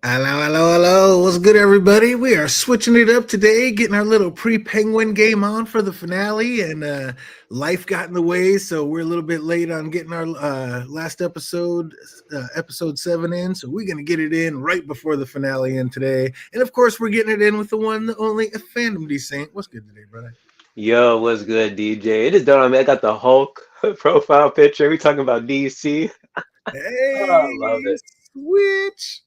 Hello, hello, hello. What's good, everybody? We are switching it up today, getting our little pre-penguin game on for the finale, and life got in the way, so we're a little bit late on getting our last episode, episode 7 in. So we're gonna get it in right before the finale in today, and of course, we're getting it in with the one, the only, a fandom Saint. What's good today, brother? Yo, what's good, DJ? It is done on me. I got the Hulk profile picture. We talking about DC. Oh, I love Hey, it. switch.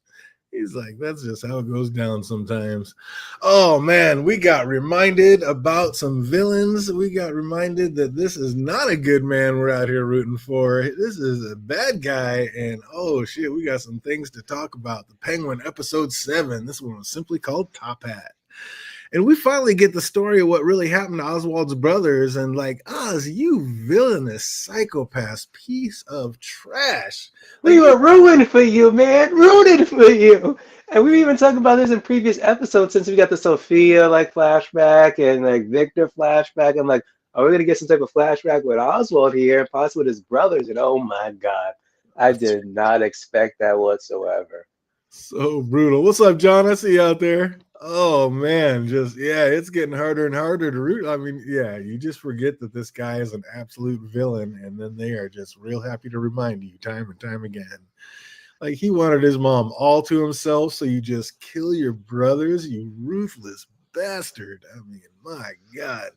He's like, that's just how it goes down sometimes. Oh man, we got reminded about some villains. We got reminded that this is not a good man we're out here rooting for. This is a bad guy. And oh shit, we got some things to talk about. The Penguin episode 7. This one was simply called Top Hat. And we finally get the story of what really happened to Oswald's brothers. And like, Oz, you villainous psychopath piece of trash. We Like, were rooting for you, man. Rooting for you. And we were even talking about this in previous episodes since we got the Sophia like flashback and like Victor flashback. I'm like, are we gonna get some type of flashback with Oswald here, possibly with his brothers? And oh my God, I did not expect that whatsoever. so brutal. What's up, John? I see you out there. Oh man, just yeah, it's getting harder and harder to root. I mean, yeah, you just forget that this guy is an absolute villain, and then they are just real happy to remind you time and time again. Like he wanted his mom all to himself, so you just kill your brothers, you ruthless bastard. I mean, my God.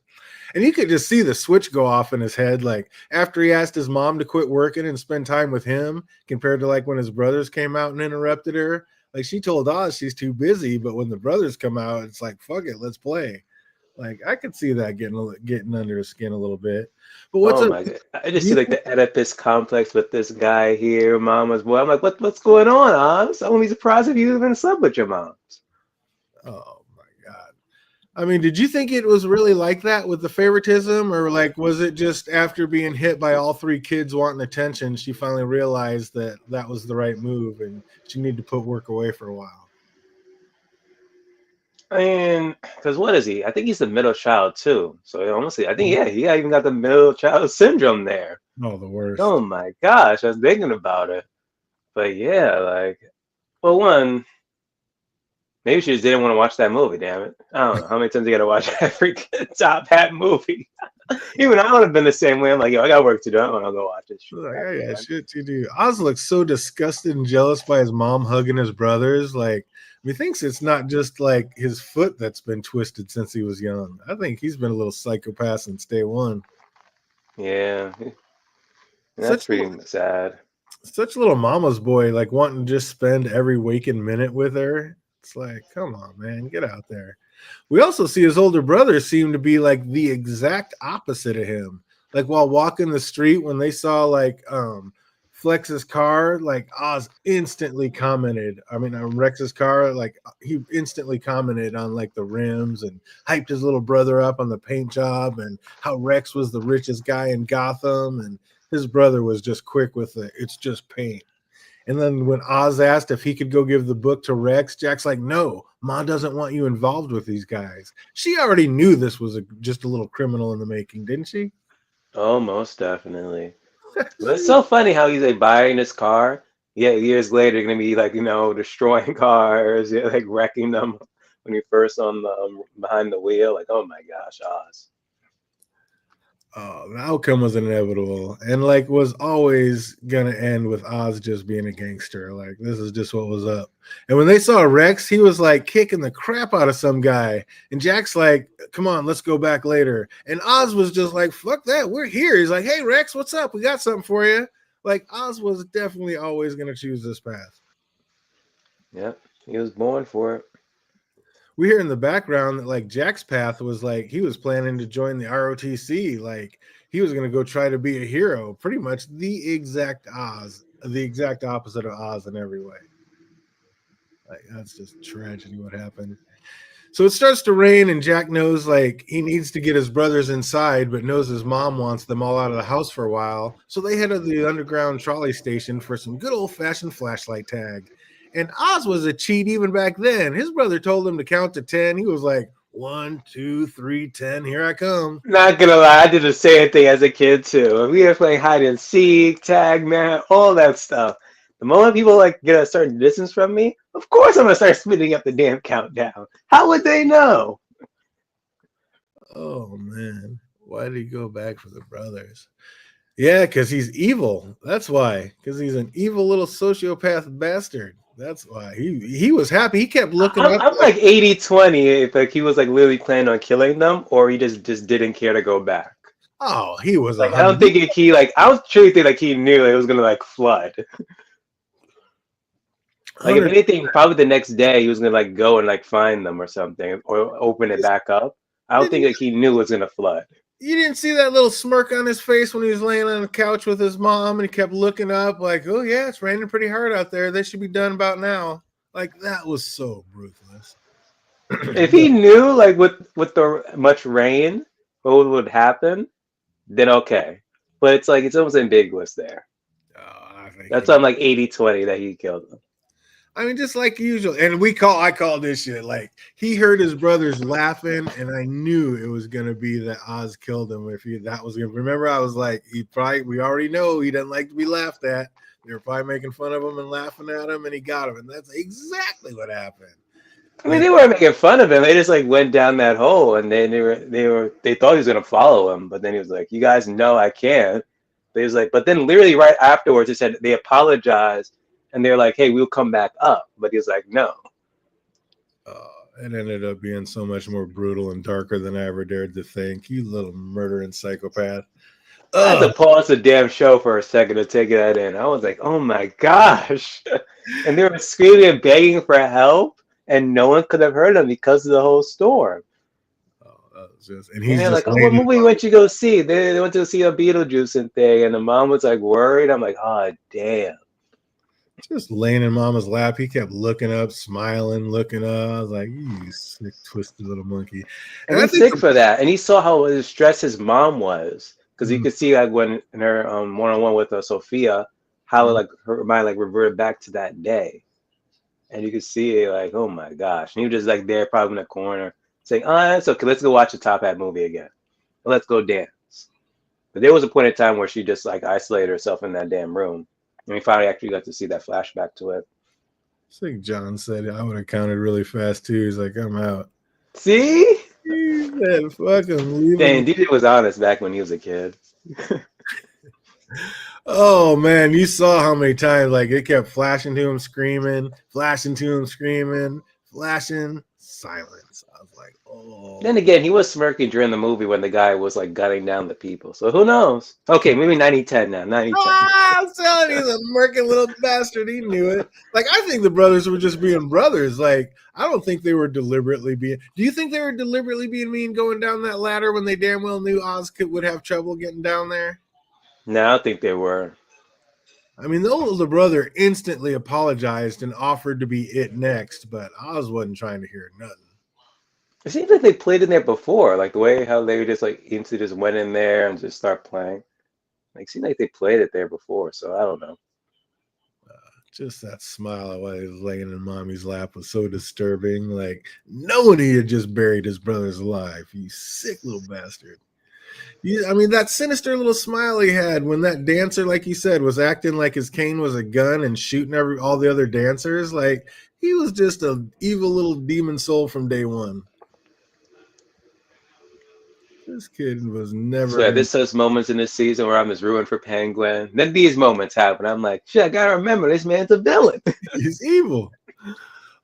And you could just see the switch go off in his head, like after he asked his mom to quit working and spend time with him, compared to like when his brothers came out and interrupted her. Like she told Oz she's too busy, but when the brothers come out, it's like fuck it, let's play. Like I could see that getting under his skin a little bit. But what's Oh up? my God. I Do just see you like the Oedipus complex with this guy here, mama's boy. I'm like, what's going on, Oz? I won't be surprised if you even slept with your moms. Oh my God. I mean, did you think it was really like that with the favoritism, or like was it just after being hit by all three kids wanting attention, she finally realized that that was the right move and she needed to put work away for a while? I mean, because what is he? I think he's the middle child too. So honestly, I think yeah, he even got the middle child syndrome there. Oh, the Oh worst. my gosh, I was thinking about it. But yeah, like, well, one, maybe she just didn't want to watch that movie. Damn it! I don't know how many times you gotta watch that freaking Top Hat movie. Even I would have been the same way. I'm like, yo, I got work to do. I want to go watch this shit. Like, God I got damn. shit to do. Oz looks so disgusted and jealous by his mom hugging his brothers. Like, he thinks it's not just like his foot that's been twisted since he was young. I think he's been a little psychopath since day one. Yeah, that's Such pretty sad. such little mama's boy, like wanting to just spend every waking minute with her. It's like, come on, man, get out there. We also see his older brother seem to be like the exact opposite of him. Like while walking the street, when they saw like Flex's car, like Oz instantly commented. I mean, Rex's car, like he instantly commented on like the rims and hyped his little brother up on the paint job and how Rex was the richest guy in Gotham and his brother was just quick with the it's just paint. And then when Oz asked if he could go give the book to Rex, Jack's like, "No, Ma doesn't want you involved with these guys." She already knew this was just a little criminal in the making, didn't she? Oh, most definitely. But it's so funny how he's like buying this car, yet years later gonna be like, destroying cars, yeah, like wrecking them when he first on the behind the wheel. Like, oh my gosh, Oz. Oh, the outcome was inevitable and like was always gonna end with Oz just being a gangster. Like this is just what was up. And when they saw Rex, he was like kicking the crap out of some guy. And Jack's like, come on, let's go back later. And Oz was just like, fuck that, we're here. He's like, hey Rex, what's up? We got something for you. Like Oz was definitely always gonna choose this path. Yep, he was born for it. We hear in the background that like Jack's path was like he was planning to join the ROTC. Like he was going to go try to be a hero. Pretty much the exact Oz, the exact opposite of Oz in every way. Like that's just tragedy what happened. So it starts to rain, and Jack knows like he needs to get his brothers inside, but knows his mom wants them all out of the house for a while. So they head to the underground trolley station for some good old fashioned flashlight tag. And Oz was a cheat even back then. His brother told him to count to 10. He was like, 1, 2, 3, 10, here I come. Not gonna lie, I did the same thing as a kid too. We were playing hide and seek, tag man, all that stuff. The moment people like get a certain distance from me, of course I'm gonna start speeding up the damn countdown. How would they know? Oh man, why did he go back for the brothers? Yeah, because he's evil. That's why. Because he's an evil little sociopath bastard. That's why he was happy. He kept looking up I'm like, like 80-20 if like he was like literally planning on killing them or he just didn't care to go back. oh, he was Like I don't 100. think he like I was truly think like he knew it was gonna like flood. Like if 100. anything, probably the next day he was gonna like go and like find them or something or open it back up. I don't Didn't think like he knew it was gonna flood. you didn't see that little smirk on his face when he was laying on the couch with his mom and he kept looking up like, oh yeah, it's raining pretty hard out there. They should be done about now. Like that was so ruthless. If he knew like with the much rain what would happen, then okay. But it's like it's almost ambiguous there. I think That's why I'm like 80-20 that he killed them. I mean, just like usual. And I call this shit like he heard his brothers laughing, and I knew it was gonna be that Oz killed him. That was gonna remember, I was like, we already know he doesn't like to be laughed at. They were probably making fun of him and laughing at him, and he got him, and that's exactly what happened. I mean, they weren't making fun of him. They just like went down that hole, and then they thought he was gonna follow him, but then he was like, "You guys know I can't." But he was like, but then literally right afterwards, he said they apologized, and they're like, "Hey, we'll come back up." But he was like, "No." It ended up being so much more brutal and darker than I ever dared to think. You little murdering psychopath. I had to pause the damn show for a second to take that in. I was like, "Oh my gosh!" And they were screaming and begging for help, and no one could have heard them because of the whole storm. And And he's they're just like, "Oh, what movie went you go see?" They went to see a Beetlejuice and thing, and the mom was like worried. I'm like, "Oh, damn." just laying in mama's lap. He kept looking up, smiling, looking up. I was like, you sick, twisted little monkey. And I he's think sick for that. And he saw how stressed his mom was. Because you could see like when in her one-on-one with Sophia, how like her mind like reverted back to that day. And you could see it like, oh my gosh. And he was just like there probably in the corner saying, oh, it's okay, let's go watch a Top Hat movie again. Let's go dance. But there was a point in time where she just like isolated herself in that damn room. And we finally actually got to see that flashback to it. It's like John said, I would have counted really fast too. He's like, I'm out. See? He said, fuck him. Leave Dang, him. DJ was honest back when he was a kid. Oh man, you saw how many times like it kept flashing to him, screaming, flashing to him, screaming, flashing, silence. I was like, oh. Then again, he was smirking during the movie when the guy was like gunning down the people. So who knows? Okay, maybe 90-10 now. 90-10. I'm telling you, he's a murking little bastard. He knew it. Like, I think the brothers were just being brothers. Like, I don't think they were deliberately being. Do you think they were deliberately being mean going down that ladder when they damn well knew Oz would have trouble getting down there? No, I don't think they were. I mean, the older brother instantly apologized and offered to be it next, but Oz wasn't trying to hear nothing. It seems like they played in there before, like the way how they just like instantly just went in there and just start playing. Like, it seemed like they played it there before, so I don't know. Just that smile while he was laying in mommy's lap was so disturbing. Like, knowing he had just buried his brother's alive. You sick little bastard. I mean, that sinister little smile he had when that dancer, like you said, was acting like his cane was a gun and shooting all the other dancers. Like, he was just an evil little demon soul from day one. This kid was never. So yeah, there's those moments in this season where I'm just ruined for Penguin. Then these moments happen. I'm like, shit, I gotta remember this man's a villain. He's evil.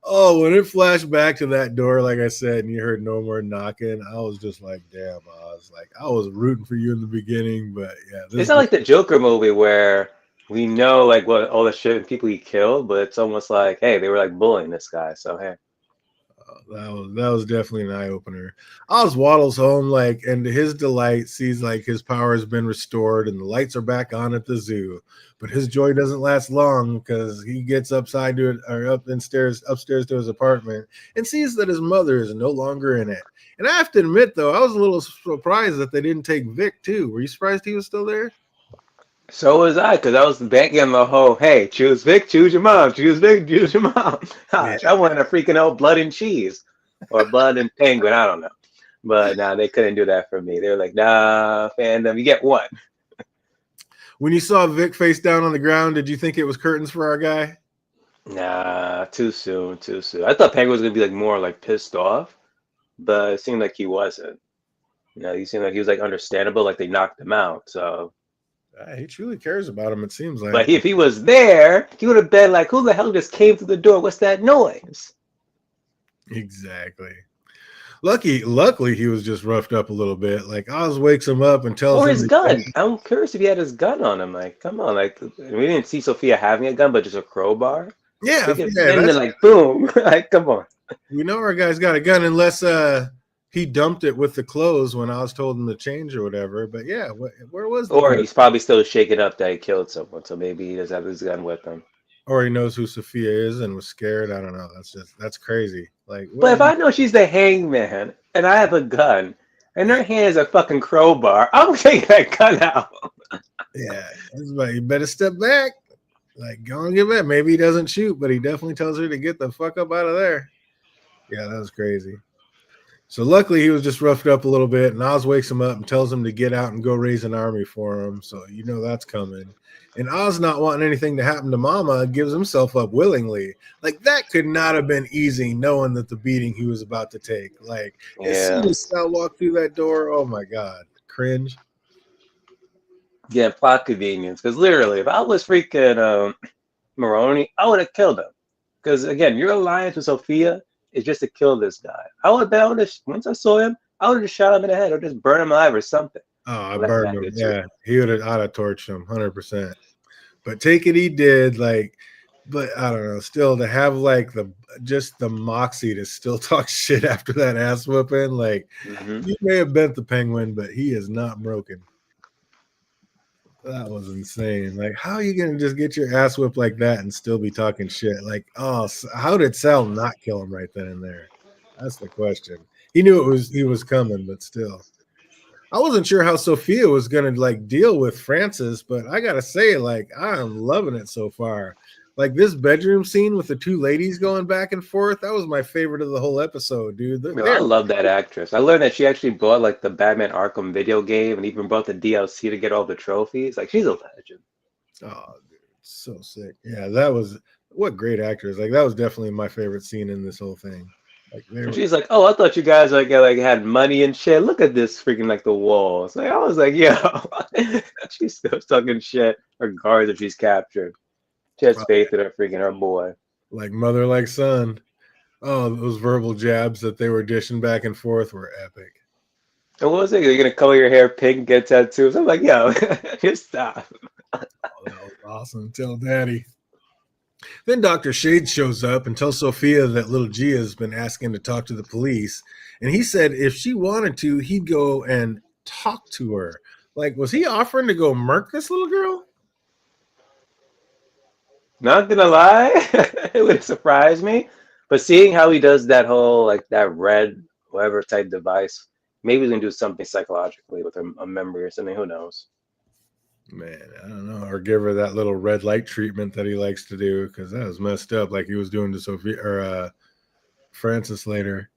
Oh, when it flashed back to that door, like I said, and you heard no more knocking, I was just like, damn, Oz. Like, I was rooting for you in the beginning, but yeah. It's not like the Joker movie where we know like what all the shit people he killed, but it's almost like, hey, they were like bullying this guy. So hey. That was definitely an eye opener. Oz waddles home, like, and to his delight, sees like his power has been restored and the lights are back on at the zoo. But his joy doesn't last long because he gets upstairs to his apartment and sees that his mother is no longer in it. And I have to admit, though, I was a little surprised that they didn't take Vic too. Were you surprised he was still there? So was I, because I was banking on the whole, hey, choose Vic, choose your mom, choose Vic, choose your mom. Gosh, I wanted a freaking old blood and cheese or blood and penguin, I don't know. But nah, they couldn't do that for me. They were like, nah, fandom, you get one. When you saw Vic face down on the ground, did you think it was curtains for our guy? Nah, too soon, too soon. I thought Penguin was gonna be like more like pissed off, but it seemed like he wasn't. He seemed like he was like understandable, like they knocked him out. So, He truly cares about him, it seems but like. if he was there, he would have been like, "Who the hell just came through the door? What's that noise?" Exactly. Luckily, he was just roughed up a little bit. Like Oz wakes him up and tells Or him his gun. I'm curious if he had his gun on him. Like, come on, like we didn't see Sophia having a gun, but just a crowbar. yeah, And then like boom, like come on. we know our guy's got a gun unless he dumped it with the clothes when Oz told him to change or whatever. But yeah, where was the Or gun? he's probably still shaken up that he killed someone, so maybe he doesn't have his gun with him. Or he knows who Sophia is and was scared. I don't know. That's crazy. Like, But if I know she's the hangman and I have a gun and her hand is a fucking crowbar, I'm taking that gun out. yeah, you better step back. Like, go and get back. Maybe he doesn't shoot, but he definitely tells her to get the fuck up out of there. Yeah, that was crazy. So luckily he was just roughed up a little bit, and Oz wakes him up and tells him to get out and go raise an army for him. So you know that's coming. And Oz, not wanting anything to happen to Mama, gives himself up willingly. Like that could not have been easy, knowing that the beating he was about to take. Like as soon as Sal walked through that door, oh my god, cringe. Yeah, plot convenience. Because literally, if I was freaking Maroney, I would have killed him. Because again, your alliance with Sophia is just to kill this guy. Once I saw him, I would have just shot him in the head or just burn him alive or something. Oh, I burned him. Yeah, I'd have torched him 100%. But take it, he did. Like, but I don't know. Still, to have like the moxie to still talk shit after that ass whooping, like you may have bent the penguin, but he is not broken. That was insane. Like, how are you gonna just get your ass whipped like that and still be talking shit? Like, oh, how did Sal not kill him right then and there? That's the question. He knew he was coming, but still. I wasn't sure how Sophia was gonna like deal with Francis, but I gotta say, like, I am loving it so far. Like this bedroom scene with the two ladies going back and forth, that was my favorite of the whole episode, dude. I love that actress. I learned that she actually bought like the Batman Arkham video game and even bought the DLC to get all the trophies. Like she's a legend. Oh, dude, so sick. Yeah, what great actors. Like that was definitely my favorite scene in this whole thing. Like she's like, "Oh, I thought you guys like had money and shit. Look at this freaking like the walls." Like I was like, "Yo," she's still talking shit regardless if she's captured. She has faith in her boy. Like mother, like son. Oh, those verbal jabs that they were dishing back and forth were epic. And what was it? You're gonna color your hair pink, get tattoos? I'm like, yo, just stop. Oh, that was awesome. Tell daddy. Then Dr. Shade shows up and tells Sophia that little Gia has been asking to talk to the police. And he said if she wanted to, he'd go and talk to her. Like, was he offering to go murk this little girl? Not gonna lie, it would surprise me. But seeing how he does that whole like that red whatever type device, maybe he's gonna do something psychologically with a memory or something. Who knows? Man, I don't know. Or give her that little red light treatment that he likes to do, because that was messed up, like he was doing to Sophia or Francis later.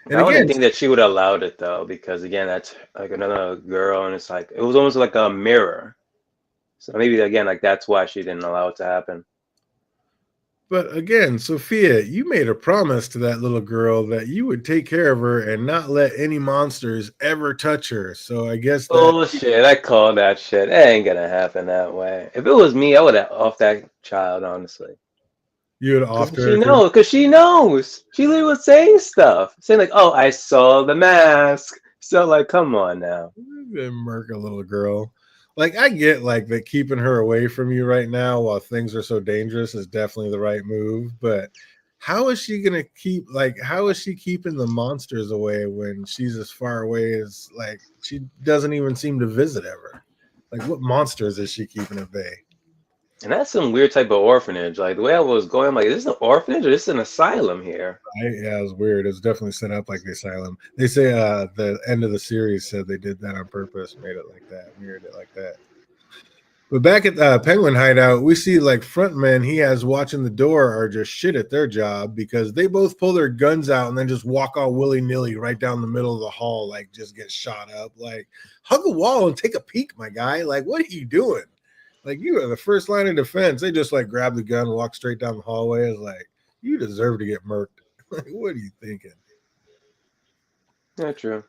And I wouldn't think that she would have allowed it though, because again, that's like another girl, and it's like it was almost like a mirror. So maybe again, like that's why she didn't allow it to happen. But again, Sophia, you made a promise to that little girl that you would take care of her and not let any monsters ever touch her. So I guess shit, I call that shit. It ain't gonna happen that way. If it was me, I would have off that child, honestly. You would have offed her. Because she knows. She literally was saying stuff. Saying like, oh, I saw the mask. So like, come on now. Murk a little girl. Like, I get like that keeping her away from you right now while things are so dangerous is definitely the right move. But how is she gonna how is she keeping the monsters away when she's as far away as like she doesn't even seem to visit ever? Like, what monsters is she keeping at bay? And that's some weird type of orphanage. Like the way I was going, I'm like, is this an orphanage or is this an asylum here? Yeah, it was weird. It was definitely set up like the asylum. They say the end of the series said they did that on purpose, made it like that, mirrored it like that. But back at the Penguin Hideout, we see like frontmen he has watching the door are just shit at their job because they both pull their guns out and then just walk all willy-nilly right down the middle of the hall, like just get shot up. Like, hug a wall and take a peek, my guy. Like, what are you doing? Like, you are the first line of defense. They just like grab the gun, walk straight down the hallway. It's like, you deserve to get murked. Like, what are you thinking? Not true.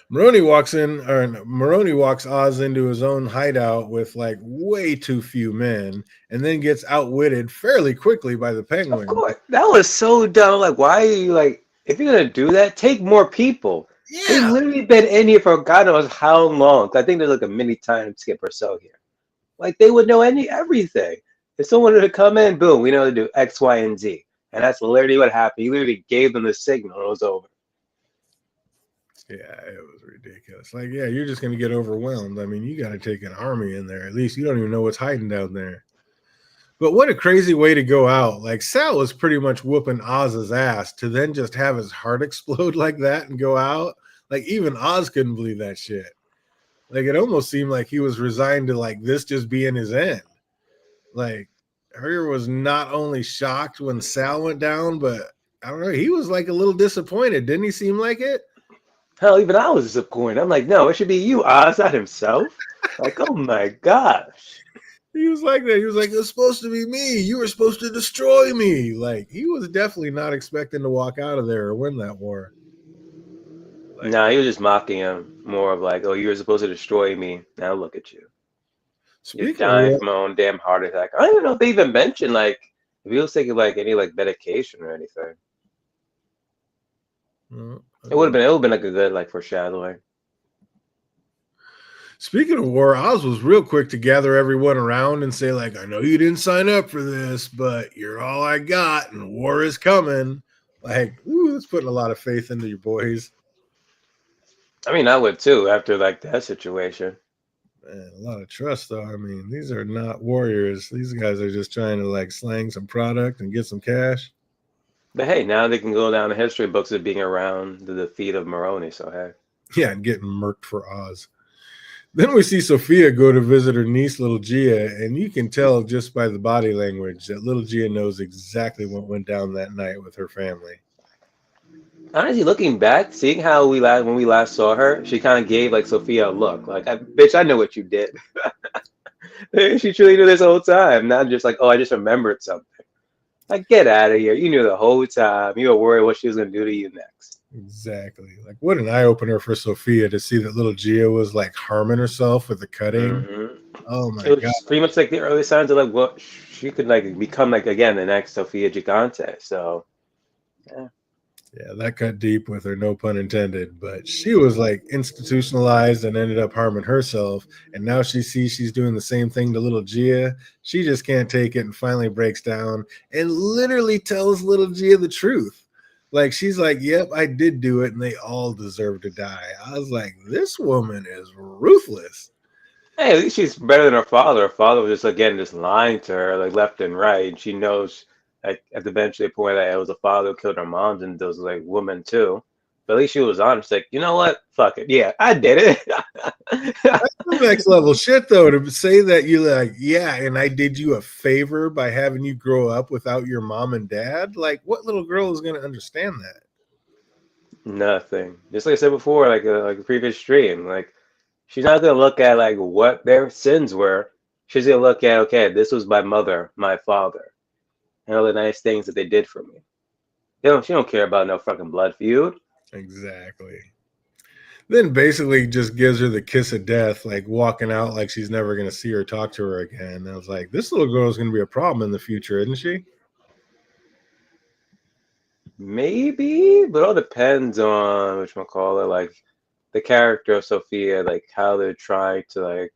Maroney walks Oz into his own hideout with like way too few men, and then gets outwitted fairly quickly by the Of Penguin. course, that was so dumb. Like, why are you like? If you're gonna do that, take more people. They've Yeah, literally been in here for God knows how long. I think there's like a mini time skip or so here. Like they would know everything. If someone were to come in, boom, we know to do X, Y, and Z, and that's literally what happened. He literally gave them the signal. It was over. yeah, it was ridiculous. Like, yeah, you're just gonna get overwhelmed. I mean, you got to take an army in there. At least you don't even know what's hiding down there. But what a crazy way to go out. Like, Sal was pretty much whooping Oz's ass to then just have his heart explode like that and go out. Like, even Oz couldn't believe that shit. Like, it almost seemed like he was resigned to like this just being his end. Like, Herrier was not only shocked when Sal went down, but I don't know, he was like a little disappointed. Didn't he seem like it? Hell, even I was disappointed. I'm like, no, it should be you, Oz, not himself. Like, oh my gosh. He was like that. He was like, it was supposed to be me. You were supposed to destroy me. Like, he was definitely not expecting to walk out of there or win that war. Like, Nah, he was just mocking him. More of like, oh, you were supposed to destroy me. Now look at you. You're speaking of dying war, from my own damn heart attack. I don't even know if they even mentioned like if he was taking like any like medication or anything. It would have been like a good like foreshadowing. speaking of war, Oz was real quick to gather everyone around and say, like, I know you didn't sign up for this, but you're all I got, and war is coming. Like, ooh, that's putting a lot of faith into your boys. I mean, I would too after like that situation. Man, a lot of trust, though. I mean, these are not warriors. These guys are just trying to like slang some product and get some cash. But hey, now they can go down the history books of being around the defeat of Maroni. So hey, Yeah, and getting murked for Oz. Then we see Sophia go to visit her niece, little Gia, and you can tell just by the body language that little Gia knows exactly what went down that night with her family. honestly, looking back, seeing how when we last saw her, she kind of gave like Sophia a look, like, "Bitch, I know what you did." She truly knew this whole time, not just like, "Oh, I just remembered something." Like, get out of here! You knew the whole time. You were worried what she was gonna do to you next. Exactly. Like, what an eye opener for Sophia to see that little Gia was like harming herself with the cutting. Hmm Oh It my God. was pretty much like the early signs of like what she could like become like again the next Sofia Gigante. So yeah. Yeah, that cut deep with her, no pun intended. But she was like institutionalized and ended up harming herself. And now she sees she's doing the same thing to little Gia. She just can't take it and finally breaks down and literally tells little Gia the truth. Like, she's like, yep, I did do it, and they all deserve to die. I was like, this woman is ruthless. Hey, at least she's better than her father. Her father was just again just lying to her like left and right. And she knows like at the eventually point that it was the father who killed her moms and those like women too. But at least she was honest, like, you know what? Fuck it. Yeah, I did it. That's the next level shit, though, to say that you like, yeah, and I did you a favor by having you grow up without your mom and dad. Like, what little girl is going to understand that? Nothing. Just like I said before, like a previous stream, like she's not gonna look at like what their sins were. She's gonna look at, okay, this was my mother, my father, and all the nice things that they did for me. She don't care about no fucking blood feud. Exactly. Then basically just gives her the kiss of death, like walking out like she's never going to see or talk to her again. I was like, this little girl is going to be a problem in the future, isn't she? Maybe, but it all depends on which one call it, like the character of Sophia, like how they're trying to like.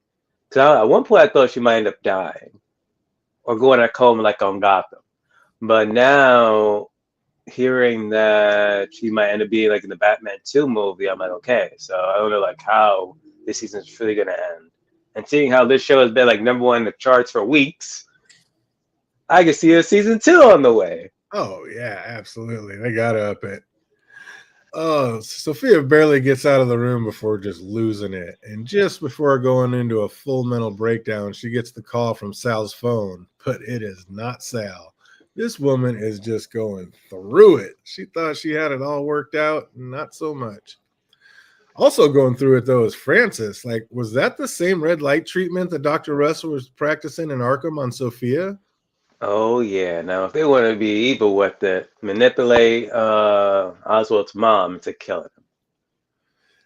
Cause at one point I thought she might end up dying or going at coma like on Gotham, but now hearing that she might end up being like in the Batman 2 movie, I'm like, okay, so I don't know like how this season's really gonna end. And seeing how this show has been like number one in the charts for weeks, I can see a season 2 on the way. Oh, yeah, absolutely. They got to up it. Oh, Sophia barely gets out of the room before just losing it. And just before going into a full mental breakdown, she gets the call from Sal's phone, but it is not Sal. This woman is just going through it. She thought she had it all worked out, not so much. Also going through it though is Francis. Like, was that the same red light treatment that Dr. Russell was practicing in Arkham on Sophia? Oh yeah. Now if they want to be evil with it, manipulate Oswald's mom to kill him.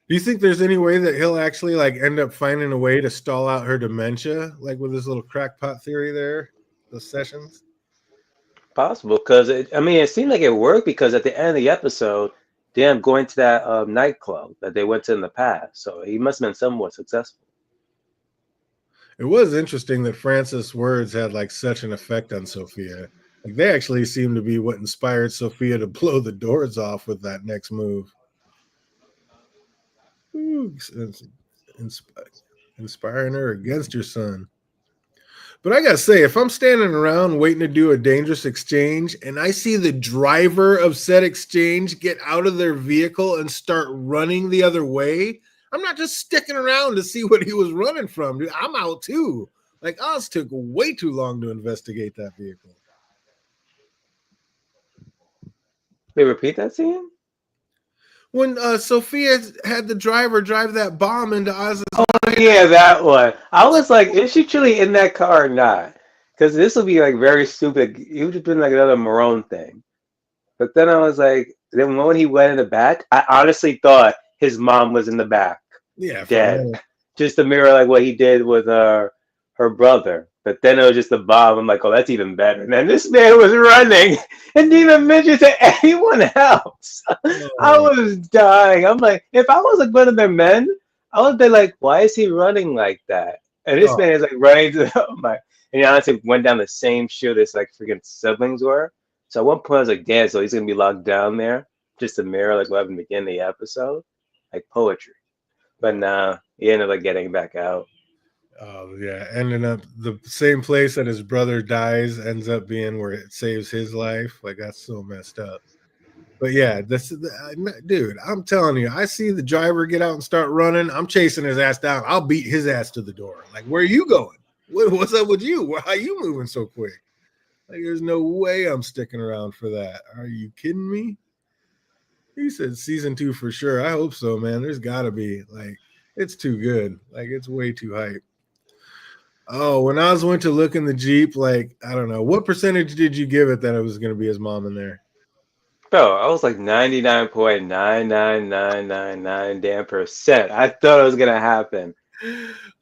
Do you think there's any way that he'll actually like end up finding a way to stall out her dementia, like with his little crackpot theory there, those sessions? Possible, because it seemed like it worked because at the end of the episode, them going to that nightclub that they went to in the past, so he must have been somewhat successful. It was interesting that Francis' words had like such an effect on Sophia. Like they actually seem to be what inspired Sophia to blow the doors off with that next move. Ooh, inspiring her against your son. But I gotta say, if I'm standing around waiting to do a dangerous exchange and I see the driver of said exchange get out of their vehicle and start running the other way, I'm not just sticking around to see what he was running from, dude. I'm out too. Like Oz took way too long to investigate that vehicle. They repeat that scene? When Sophia had the driver drive that bomb into Oz's Yeah, that one. I was like, is she truly in that car or not? Because this will be like very stupid. It would have been like another Marone thing. But then I was like, then when he went in the back, I honestly thought his mom was in the back, yeah, dead. Just to mirror like what he did with her brother. But then it was just the bomb. I'm like, oh, that's even better. And then this man was running and didn't even mention to anyone else. I was dying. I'm like, if I was like one of their men, I would be like, why is he running like that? And this man is like running to the, oh my, and he honestly went down the same chute as like freaking siblings were. So at one point I was like, damn, so he's gonna be locked down there just to mirror like what happened at the beginning of the episode, like poetry. But nah, he ended up like getting back out. Oh yeah, ending up the same place that his brother dies ends up being where it saves his life. Like that's so messed up. But yeah, dude. I'm telling you, I see the driver get out and start running. I'm chasing his ass down. I'll beat his ass to the door. Like, where are you going? What's up with you? How you moving so quick? Like, there's no way I'm sticking around for that. Are you kidding me? He said season 2 for sure. I hope so, man. There's got to be. Like, it's too good. Like, it's way too hype. Oh, when I went to look in the Jeep, like, I don't know. What percentage did you give it that it was going to be his mom in there? Bro, I was like 99.99999 damn percent. I thought it was gonna happen.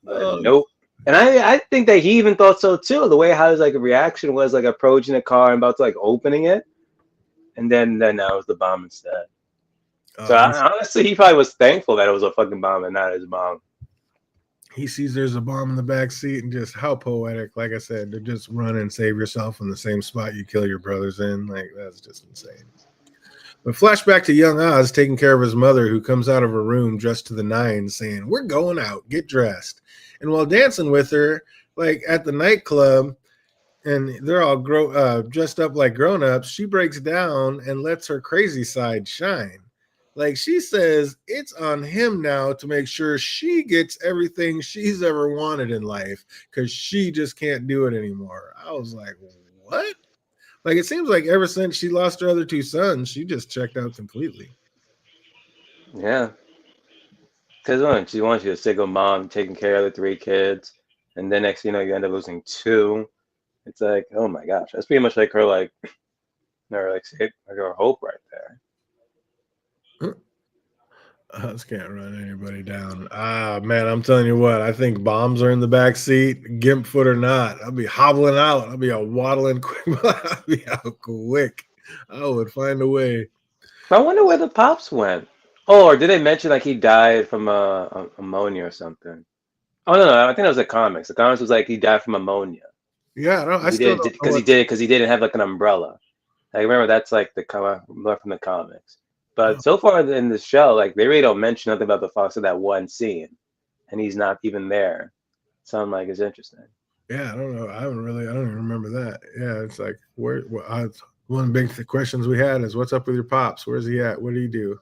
But nope. And I think that he even thought so too. The way how his like reaction was like approaching the car and about to like opening it. And then that was the bomb instead. So honestly, he probably was thankful that it was a fucking bomb and not his mom. He sees there's a bomb in the back seat and just how poetic. Like I said, to just run and save yourself in the same spot you kill your brothers in. Like, that's just insane. But flashback to young Oz taking care of his mother, who comes out of her room dressed to the nines saying, "We're going out, get dressed." And while dancing with her, like at the nightclub, and they're all dressed up like grown-ups, she breaks down and lets her crazy side shine. Like she says, it's on him now to make sure she gets everything she's ever wanted in life because she just can't do it anymore. I was like, what? Like, it seems like ever since she lost her other 2 sons, she just checked out completely. Yeah. Because she wants you a single mom taking care of the 3 kids. And then next you end up losing 2. It's like, oh my gosh. That's pretty much like her her hope right there. Us can't run anybody down. Man, I'm telling you what, I think bombs are in the back seat, gimp foot or not. I'll be hobbling out. I'll be waddling quick. I'll be out quick. I would find a way. I wonder where the pops went. Oh, or did they mention like he died from ammonia or something? Oh no, I think it was the comics. The comics was like he died from ammonia. Yeah, I still because he didn't have like an umbrella. I remember that's like the comic from the comics. But so far in the show, like they really don't mention nothing about the fox in that one scene, and he's not even there. So I'm like, it's interesting. Yeah, I don't know. I don't even remember that. Yeah, it's like one of the big questions we had is, what's up with your pops? Where's he at? What did he do?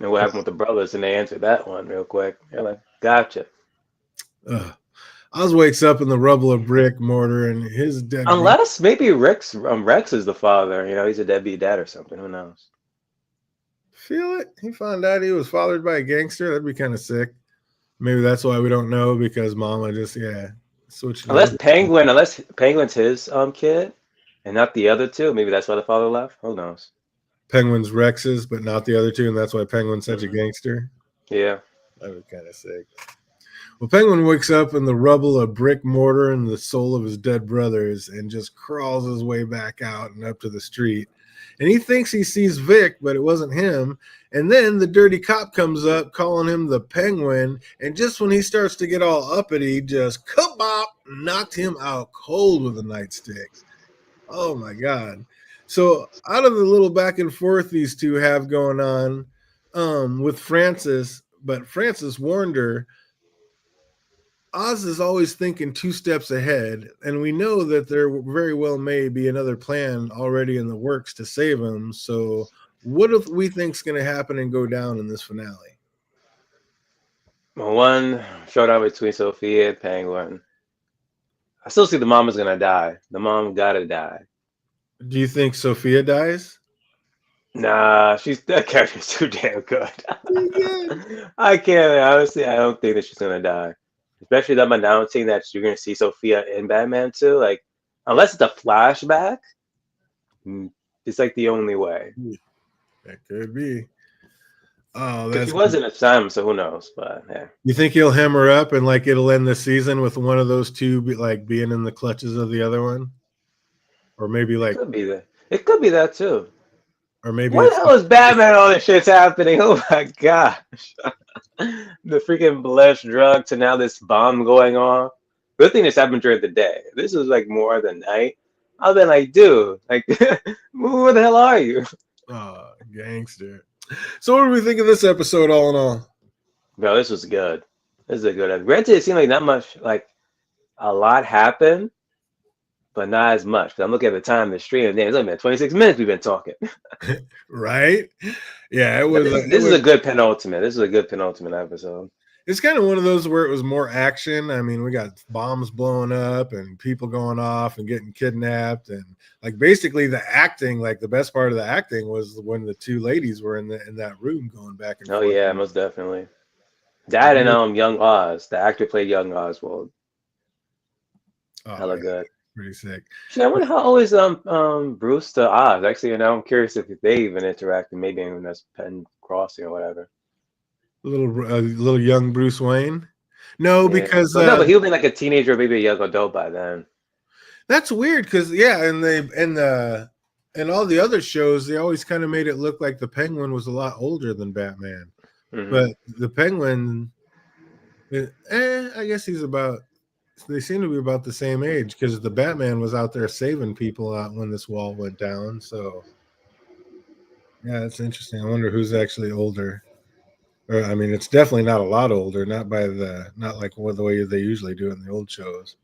And what happened with the brothers? And they answered that one real quick. They're like, gotcha. Oz wakes up in the rubble of brick mortar, and his dead. Unless maybe Rex is the father. He's a deadbeat dad or something. Who knows? Feel it? He found out he was fathered by a gangster. That'd be kind of sick. Maybe that's why we don't know because Mama just switched it over. Unless Penguin's his kid, and not the other two. Maybe that's why the father left. Who knows? Penguin's Rex's, but not the other two, and that's why Penguin's such a Hmm. gangster. Yeah. That would be kind of sick. Well, Penguin wakes up in the rubble of brick mortar and the soul of his dead brothers and just crawls his way back out and up to the street. And he thinks he sees Vic, but it wasn't him. And then the dirty cop comes up calling him the Penguin. And just when he starts to get all uppity, just kabop, knocked him out cold with a nightstick. Oh my God. So out of the little back and forth these two have going on with Francis, but Francis warned her, Oz is always thinking 2 steps ahead, and we know that there very well may be another plan already in the works to save him. So what do we think's going to happen and go down in this finale? Well, one showdown between Sophia and Penguin. I still see the mom is gonna die. The mom gotta die. Do you think Sophia dies? Nah, that character's too damn good. Yeah. I can't honestly. I don't think that she's gonna die, especially them announcing that you're gonna see Sophia in Batman too. Like, unless it's a flashback, it's like the only way. That could be. Oh, Because that's she was in Asylum, so who knows? But yeah. You think he'll hem her up and like it'll end the season with one of those two being in the clutches of the other one? Or maybe It could be that. It could be that too. or maybe What the it's hell is Batman? All this shit's happening. Oh my gosh. The freaking blessed drug to now this bomb going on. Good thing this happened during the day. This was like more than night. I've been like, dude, like, where the hell are you? Gangster. So what do we think of this episode all in all? Bro, this was good. This is a good episode. Granted, it seemed like not much, like a lot happened, but not as much. Because I'm looking at the time, the stream, and it's only been 26 minutes we've been talking. Right? Yeah, it was. This is a good penultimate. This is a good penultimate episode. It's kind of one of those where it was more action. I mean, we got bombs blowing up and people going off and getting kidnapped, and like basically the acting, like the best part of the acting was when the two ladies were in that room going back and Oh forth. yeah, most definitely. That and Young Oz, the actor played Young Oswald. Hella good. Pretty sick. I wonder how old is Bruce to Oz? Actually, I'm curious if they even interacted, maybe even that's Penn Crossing or whatever. Little young Bruce Wayne. No, because but he'll be like a teenager, maybe a young adult by then. That's weird because in all the other shows they always kind of made it look like the Penguin was a lot older than Batman, but the Penguin, I guess they seem to be about the same age because the Batman was out there saving people out when this wall went down. So yeah, that's interesting. I wonder who's actually older. I mean, it's definitely not a lot older, not like the way they usually do in the old shows.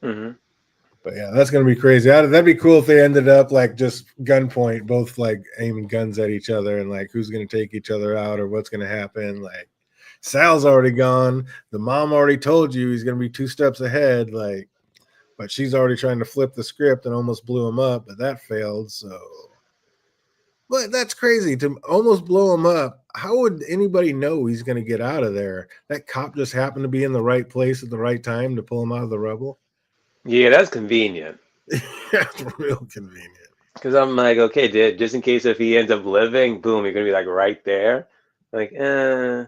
But yeah, that's gonna be crazy. That'd be cool if they ended up like just gunpoint, both like aiming guns at each other, and like who's gonna take each other out or what's gonna happen. Like Sal's already gone. The mom already told you he's gonna be 2 steps ahead. Like, but she's already trying to flip the script and almost blew him up, but that failed. So. But that's crazy to almost blow him up. How would anybody know he's going to get out of there? That cop just happened to be in the right place at the right time to pull him out of the rubble. Yeah, that's convenient. That's real convenient. Because I'm like, okay, dude, just in case if he ends up living, boom, you're going to be like right there. Like, Yeah.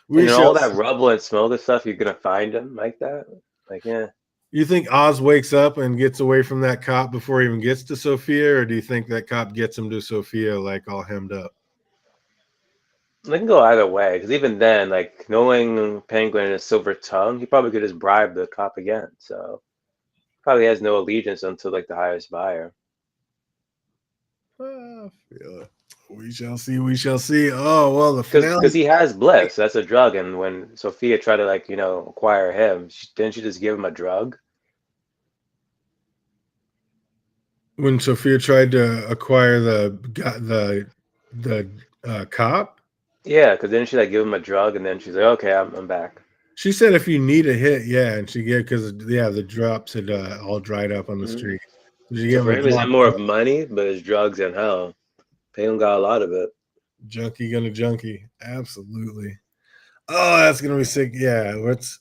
All that rubble and smoke and stuff, you're going to find him like that? Like, yeah. You think Oz wakes up and gets away from that cop before he even gets to Sophia, or do you think that cop gets him to Sophia like all hemmed up? It can go either way, because even then, like knowing Penguin and his silver tongue, he probably could just bribe the cop again. So probably has no allegiance until like the highest buyer. I feel it. We shall see. We shall see. Oh well, the finale because he has bliss. That's a drug, and when Sophia tried to acquire him, didn't she just give him a drug? When Sophia tried to acquire the cop, yeah, because then she give him a drug, and then she's like, "Okay, I'm back." She said if you need a hit, yeah, and she get because the drops had all dried up on the street. Did you So give him for a him, it's drop? not more of money, but it's drugs and hell. Penguin got a lot of it. Junkie gonna junkie. Absolutely. Oh, that's gonna be sick. Yeah, what's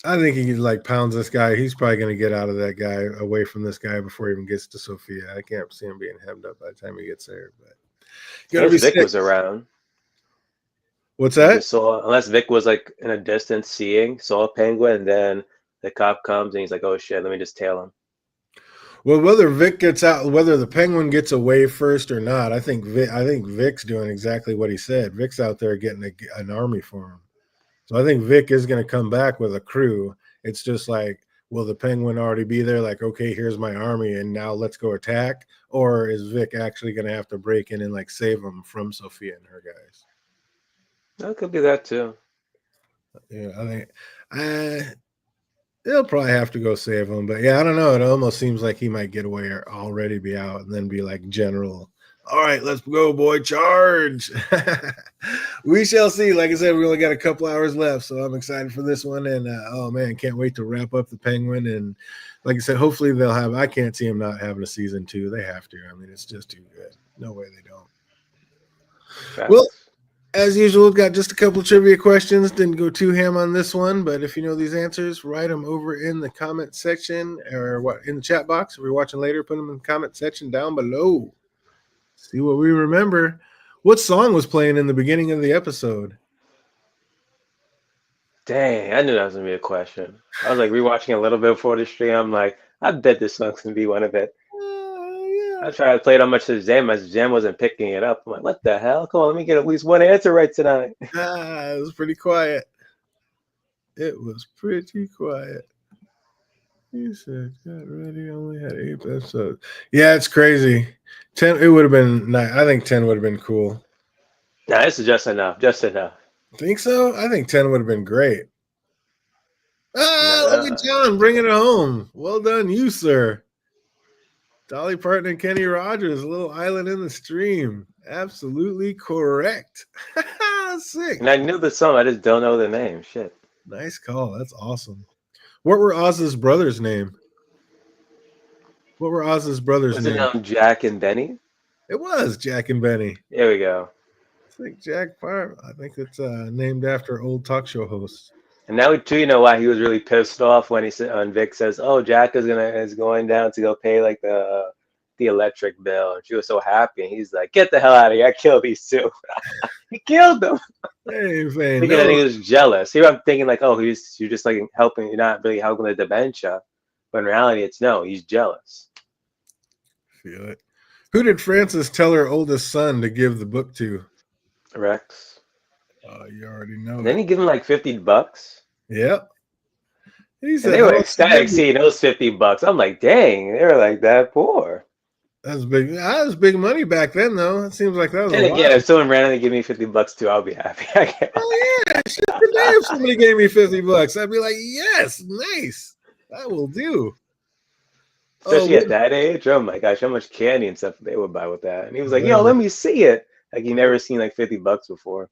I think he like pounds this guy. He's probably gonna get out of that guy away from this guy before he even gets to Sophia. I can't see him being hemmed up by the time he gets there, but I gonna guess be Vic sick. was around. What's He that? just saw, unless Vic was like in a distance seeing, saw a penguin, and then the cop comes and he's like, "Oh shit, let me just tail him." Well, whether Vic gets out, whether the penguin gets away first or not, I think Vic's doing exactly what he said. Vic's out there getting an army for him. So I think Vic is going to come back with a crew. It's just like, will the penguin already be there? Like, okay, here's my army, and now let's go attack. Or is Vic actually going to have to break in and like save him from Sophia and her guys? That could be that too. Yeah, I think he'll probably have to go save him. But yeah, I don't know. It almost seems like he might get away or already be out and then be like general. All right, let's go, boy. Charge. We shall see. Like I said, we only got a couple hours left, so I'm excited for this one. And oh man, can't wait to wrap up the Penguin. And like I said, hopefully they'll have. I can't see them not having a season 2. They have to. I mean, it's just too good. No way they don't. Well, Facts. as usual, we've got just a couple trivia questions. Didn't go too ham on this one, but if you know these answers, write them over in the comment section or what in the chat box. If you're watching later, put them in the comment section down below. See what we remember. What song was playing in the beginning of the episode? Dang, I knew that was gonna be a question. I was like rewatching a little bit before the stream. I'm like, I bet this song's gonna be one of it. Yeah. I tried to play it on much of Zam. My Zam wasn't picking it up. I'm like, what the hell? Come on, let me get at least one answer right tonight. It was pretty quiet. It was pretty quiet. He said, "Got ready." Only had 8 episodes. Yeah, it's crazy. 10. It would have been. I think 10 would have been cool. Nah, this is just enough. Just enough. Think so? I think 10 would have been great. Look Nah. at John bringing it home. Well done, you, sir. Dolly Parton and Kenny Rogers, Little Island in the Stream. Absolutely correct. Sick. And I knew the song. I just don't know the name. Shit. Nice call. That's awesome. What were Oz's brothers' name? What were Oz's brothers' Was name? it Jack and Benny? It was Jack and Benny. There we go. I think Jack Parr. I think it's named after old talk show hosts. And now too, you know why he was really pissed off when he said, when Vic says, "Oh, Jack is going down to go pay like the electric bill," and she was so happy. And he's like, "Get the hell out of here! I killed these two." He killed them. Hey, man, Thinking that he no. was jealous. Here I'm thinking like, "Oh, you're just like helping. You're not really helping the dementia." But in reality, it's no. He's jealous. Feel it. Who did Frances tell her oldest son to give the book to? Rex. Oh, you already know And then it. he gave him like $50. Yep. He And said, they were "How much you ecstatic give me?" seeing those $50. I'm like, dang, they were like that poor. That's big. That was big money back then, though. It seems like that was a And lot. again, if someone randomly give me $50 too, I'll be happy. Oh yeah, shit for day if somebody gave me $50, I'd be like, yes, nice. That will do. Especially Oh, at that age. Oh my gosh, how much candy and stuff they would buy with that. And he was like, yo, whatever. let me see it. Like he never seen like $50 before.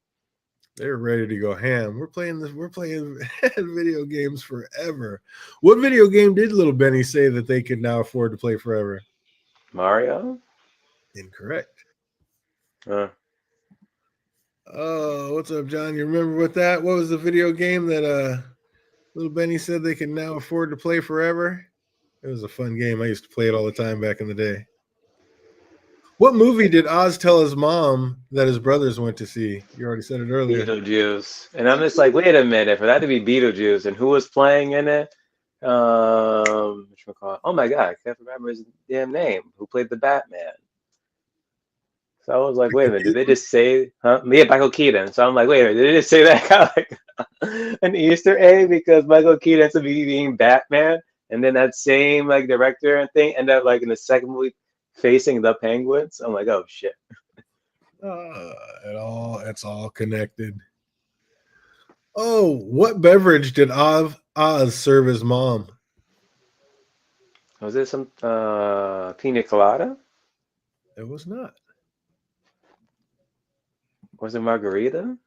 They're ready to go ham. We're playing this. We're playing video games forever. What video game did little Benny say that they could now afford to play forever? Mario? Incorrect. Huh. Oh, what's up, John? You remember what that? What was the video game that little Benny said they can now afford to play forever? It was a fun game. I used to play it all the time back in the day. What movie did Oz tell his mom that his brothers went to see? You already said it earlier. Beetlejuice. And I'm just like, wait a minute, for that to be Beetlejuice and who was playing in it? Oh my god, I can't remember his damn name. Who played the Batman? So I was like, wait a minute, did they just say, huh? Yeah, Michael Keaton. So I'm like, wait a minute, did they just say that kind of like an Easter egg because Michael Keaton ends up being Batman, and then that same like director and thing end up like in the second movie facing the Penguins? I'm like, oh shit. It's all connected. Oh, what beverage did Oz serve his mom? Was it some pina colada? It was not. Was it margarita?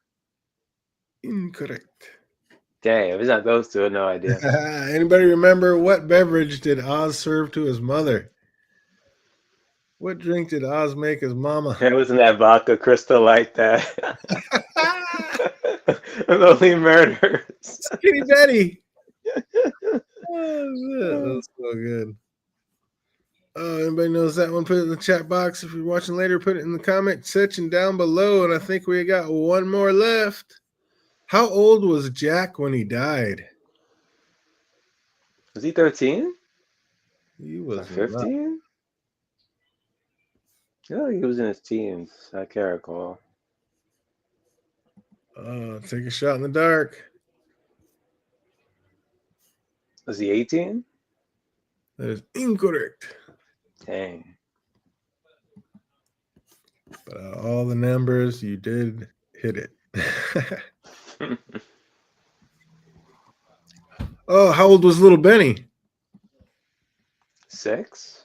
Incorrect. Dang, if it's not those two, I have no idea. Anybody remember what beverage did Oz serve to his mother? What drink did Oz make his mama? It was in that vodka crystal like that. Lonely Murders. Skinny Betty. Oh, shit. That's so good. Anybody knows that one? Put it in the chat box. If you're watching later, put it in the comment section down below. And I think we got one more left. How old was Jack when he died? Was he 13? He was 15? Yeah, he was in his teens. I can't recall. Take a shot in the dark. Was he 18? That is incorrect. Dang. But all the numbers, you did hit it. Oh, how old was little Benny? 6?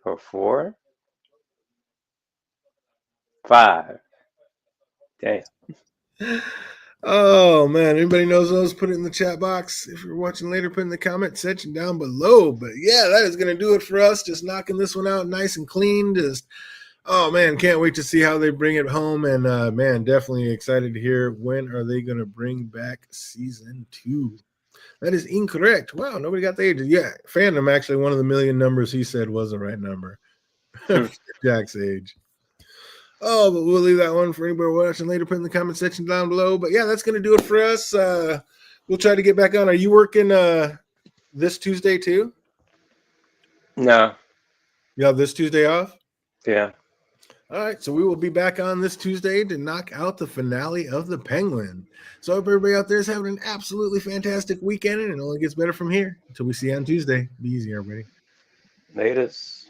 Or 4? 5. Damn. Oh man, anybody knows those? Put it in the chat box. If you're watching later, put it in the comment section down below. But yeah, that is gonna do it for us. Just knocking this one out nice and clean. Just oh man, can't wait to see how they bring it home. And man, definitely excited to hear when are they gonna bring back season 2. That is incorrect. Wow, nobody got the age. Yeah, fandom actually one of the million numbers he said was the right number. Jack's age. Oh, but we'll leave that one for anybody watching later. Put in the comment section down below. But yeah, that's going to do it for us. We'll try to get back on. Are you working this Tuesday too? No. You have this Tuesday off? Yeah. All right, so we will be back on this Tuesday to knock out the finale of The Penguin. So I hope everybody out there is having an absolutely fantastic weekend, and it only gets better from here. Until we see you on Tuesday. Be easy, everybody. Latest.